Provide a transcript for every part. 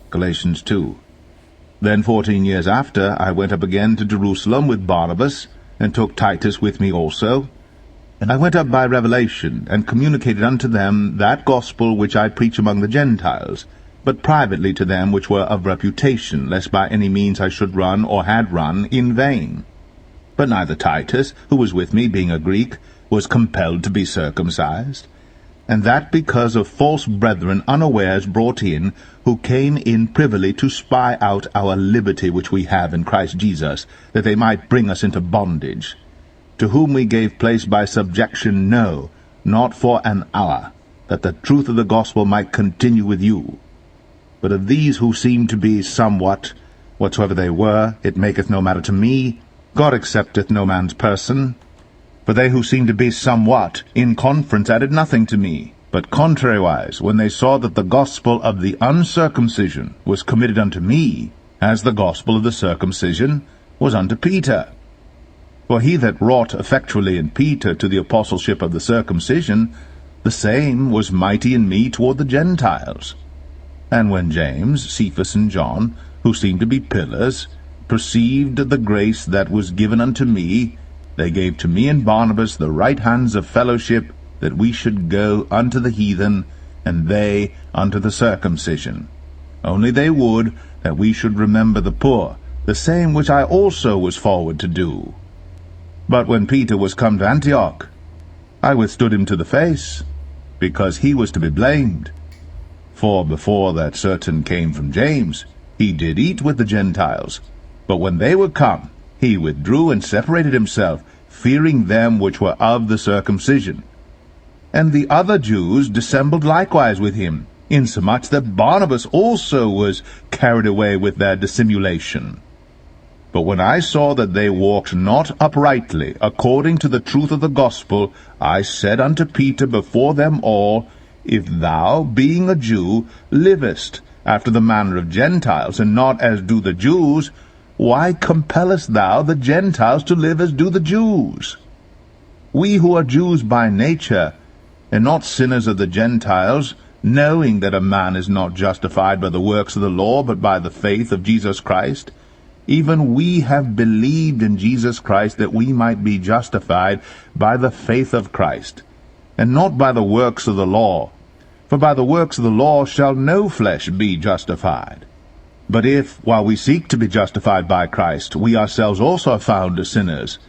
Galatians 2. Then 14 years after, I went up again to Jerusalem with Barnabas, and took Titus with me also. And I went up by revelation, and communicated unto them that gospel which I preach among the Gentiles, but privately to them which were of reputation, lest by any means I should run, or had run, in vain. But neither Titus, who was with me, being a Greek, was compelled to be circumcised, and that because of false brethren unawares brought in, who came in privily to spy out our liberty which we have in Christ Jesus, that they might bring us into bondage, to whom we gave place by subjection, no, not for an hour, that the truth of the gospel might continue with you. But of these who seem to be somewhat, whatsoever they were, it maketh no matter to me, God accepteth no man's person. For they who seemed to be somewhat in conference added nothing to me, but contrariwise, when they saw that the gospel of the uncircumcision was committed unto me, as the gospel of the circumcision was unto Peter. For he that wrought effectually in Peter to the apostleship of the circumcision, the same was mighty in me toward the Gentiles. And when James, Cephas, and John, who seemed to be pillars, perceived the grace that was given unto me, they gave to me and Barnabas the right hands of fellowship, that we should go unto the heathen, and they unto the circumcision. Only they would that we should remember the poor, the same which I also was forward to do. But when Peter was come to Antioch, I withstood him to the face, because he was to be blamed. For before that certain came from James, he did eat with the Gentiles. But when they were come, he withdrew and separated himself, fearing them which were of the circumcision. And the other Jews dissembled likewise with him, insomuch that Barnabas also was carried away with their dissimulation. But when I saw that they walked not uprightly, according to the truth of the gospel, I said unto Peter before them all, If thou, being a Jew, livest after the manner of Gentiles, and not as do the Jews, why compellest thou the Gentiles to live as do the Jews? We who are Jews by nature, and not sinners of the Gentiles, knowing that a man is not justified by the works of the law, but by the faith of Jesus Christ, even we have believed in Jesus Christ, that we might be justified by the faith of Christ, and not by the works of the law. For by the works of the law shall no flesh be justified. But if, while we seek to be justified by Christ, we ourselves also are found as sinners,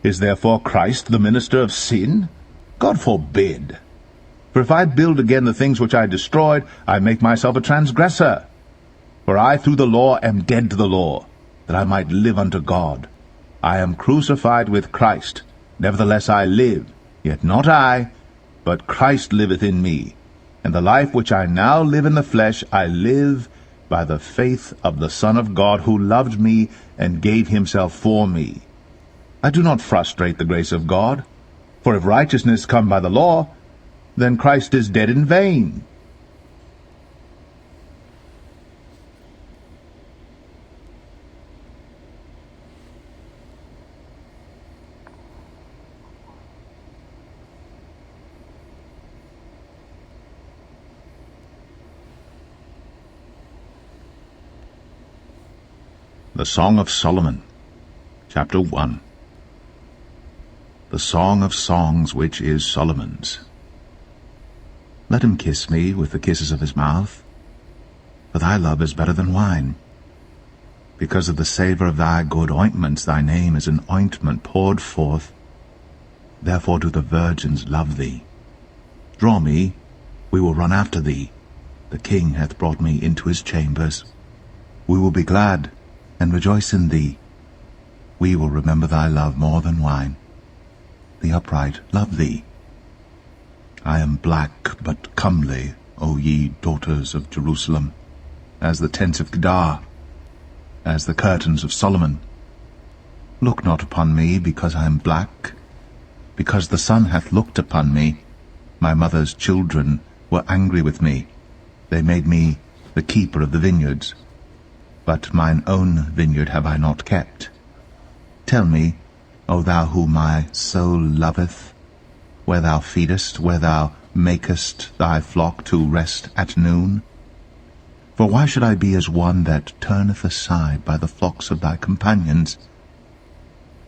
is therefore Christ the minister of sin? God forbid. For if I build again the things which I destroyed, I make myself a transgressor. For I through the law am dead to the law, that I might live unto God. I am crucified with Christ. Nevertheless I live, yet not I, but Christ liveth in me. And the life which I now live in the flesh I live by the faith of the Son of God, who loved me and gave himself for me. I do not frustrate the grace of God. For if righteousness come by the law, then Christ is dead in vain. The Song of Solomon, Chapter 1. The Song of Songs which is Solomon's. Let him kiss me with the kisses of his mouth, for thy love is better than wine. Because of the savour of thy good ointments, thy name is an ointment poured forth. Therefore do the virgins love thee. Draw me, we will run after thee. The king hath brought me into his chambers. We will be glad and rejoice in thee. We will remember thy love more than wine. The upright love thee. I am black but comely, O ye daughters of Jerusalem, as the tents of Kedar, as the curtains of Solomon. Look not upon me, because I am black, because the sun hath looked upon me. My mother's children were angry with me. They made me the keeper of the vineyards. But mine own vineyard have I not kept. Tell me, O thou whom my soul loveth, where thou feedest, where thou makest thy flock to rest at noon. For why should I be as one that turneth aside by the flocks of thy companions?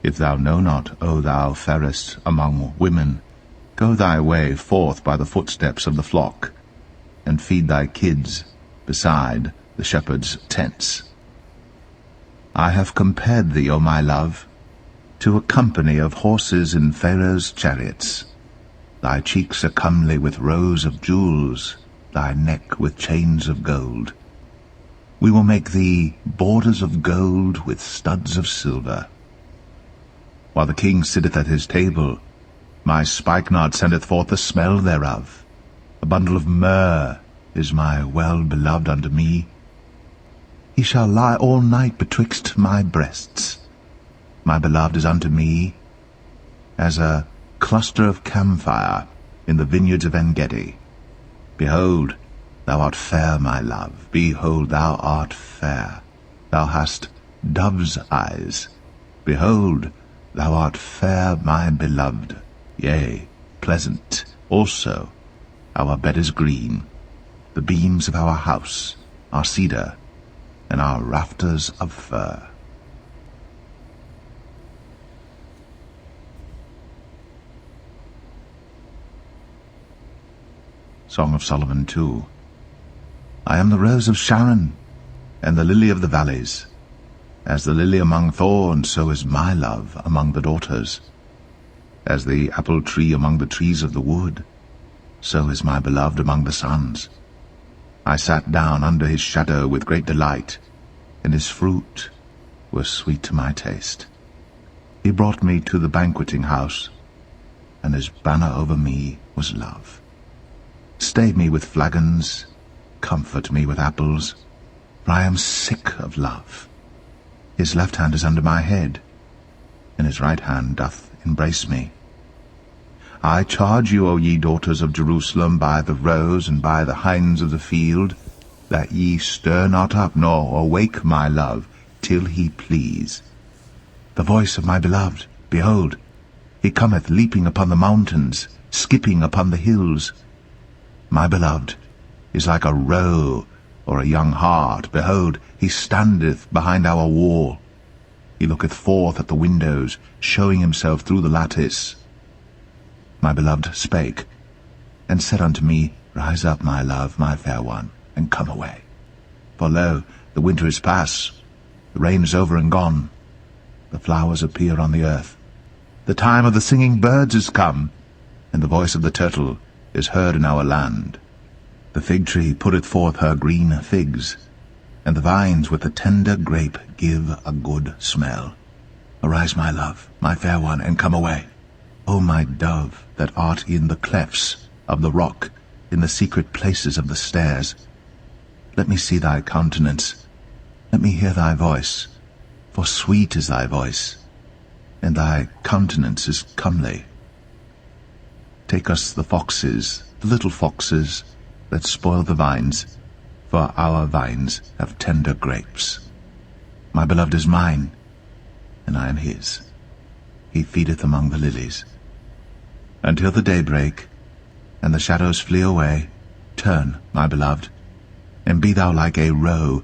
If thou know not, O thou fairest among women, go thy way forth by the footsteps of the flock, and feed thy kids beside the shepherds' tents. I have compared thee, O my love, to a company of horses in Pharaoh's chariots. Thy cheeks are comely with rows of jewels, thy neck with chains of gold. We will make thee borders of gold with studs of silver. While the king sitteth at his table, my spikenard sendeth forth the smell thereof. A bundle of myrrh is my well-beloved unto me. He shall lie all night betwixt my breasts. My beloved is unto me as a cluster of camphire in the vineyards of En-gedi. Behold, thou art fair, my love. Behold, thou art fair. Thou hast dove's eyes. Behold, thou art fair, my beloved. Yea, pleasant also. Our bed is green. The beams of our house are cedar, and our rafters of fir. Song of Solomon 2. I am the rose of Sharon, and the lily of the valleys. As the lily among thorns, so is my love among the daughters. As the apple tree among the trees of the wood, so is my beloved among the sons. I sat down under his shadow with great delight, and his fruit was sweet to my taste. He brought me to the banqueting house, and his banner over me was love. Stay me with flagons, comfort me with apples, for I am sick of love. His left hand is under my head, and his right hand doth embrace me. I charge you, O ye daughters of Jerusalem, by the roes and by the hinds of the field, that ye stir not up nor awake my love, till he please. The voice of my beloved, behold, he cometh leaping upon the mountains, skipping upon the hills. My beloved is like a roe or a young hart. Behold, he standeth behind our wall. He looketh forth at the windows, showing himself through the lattice. My beloved spake, and said unto me, Rise up, my love, my fair one, and come away. For lo, the winter is past, the rain is over and gone, the flowers appear on the earth. The time of the singing birds is come, and the voice of the turtle is heard in our land. The fig tree putteth forth her green figs, and the vines with the tender grape give a good smell. Arise, my love, my fair one, and come away. O my dove, that art in the clefts of the rock, in the secret places of the stairs, let me see thy countenance, let me hear thy voice, for sweet is thy voice, and thy countenance is comely. Take us the foxes, the little foxes, that spoil the vines, for our vines have tender grapes. My beloved is mine, and I am his. He feedeth among the lilies. Until the day break, and the shadows flee away, turn, my beloved, and be thou like a roe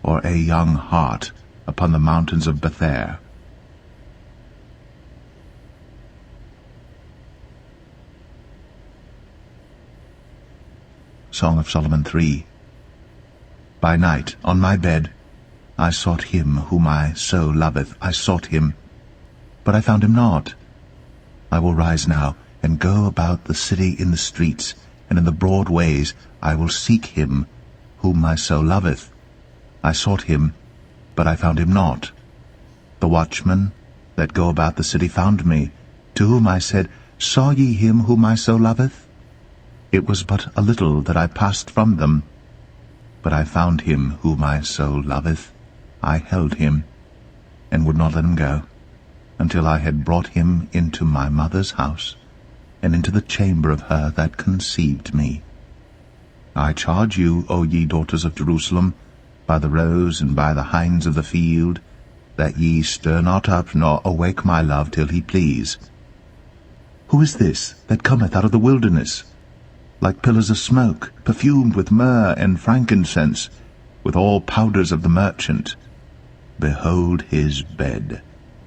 or a young hart upon the mountains of Bether. Song of Solomon 3. By night, on my bed, I sought him whom I so loveth. I sought him, but I found him not. I will rise now, and go about the city in the streets, and in the broad ways I will seek him whom my soul loveth. I sought him, but I found him not. The watchmen that go about the city found me, to whom I said, Saw ye him whom my soul loveth? It was but a little that I passed from them, but I found him whom my soul loveth. I held him, and would not let him go, until I had brought him into my mother's house, and into the chamber of her that conceived me. I charge you, O ye daughters of Jerusalem, by the roes and by the hinds of the field, that ye stir not up nor awake my love till he please. Who is this that cometh out of the wilderness, like pillars of smoke, perfumed with myrrh and frankincense, with all powders of the merchant. Behold his bed,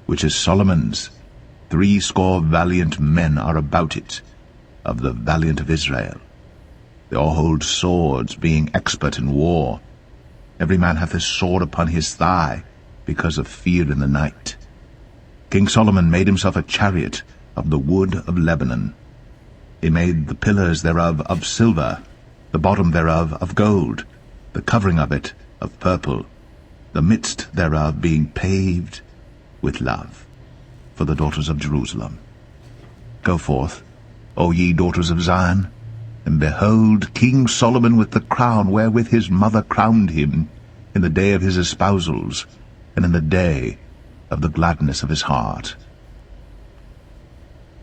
which is Solomon's. 80 valiant men are about it, of the valiant of Israel. They all hold swords, being expert in war. Every man hath his sword upon his thigh, because of fear in the night. King Solomon made himself a chariot of the wood of Lebanon. He made the pillars thereof of silver, the bottom thereof of gold, the covering of it of purple, the midst thereof being paved with love, for the daughters of Jerusalem. Go forth, O ye daughters of Zion, and behold King Solomon with the crown wherewith his mother crowned him, in the day of his espousals, and in the day of the gladness of his heart.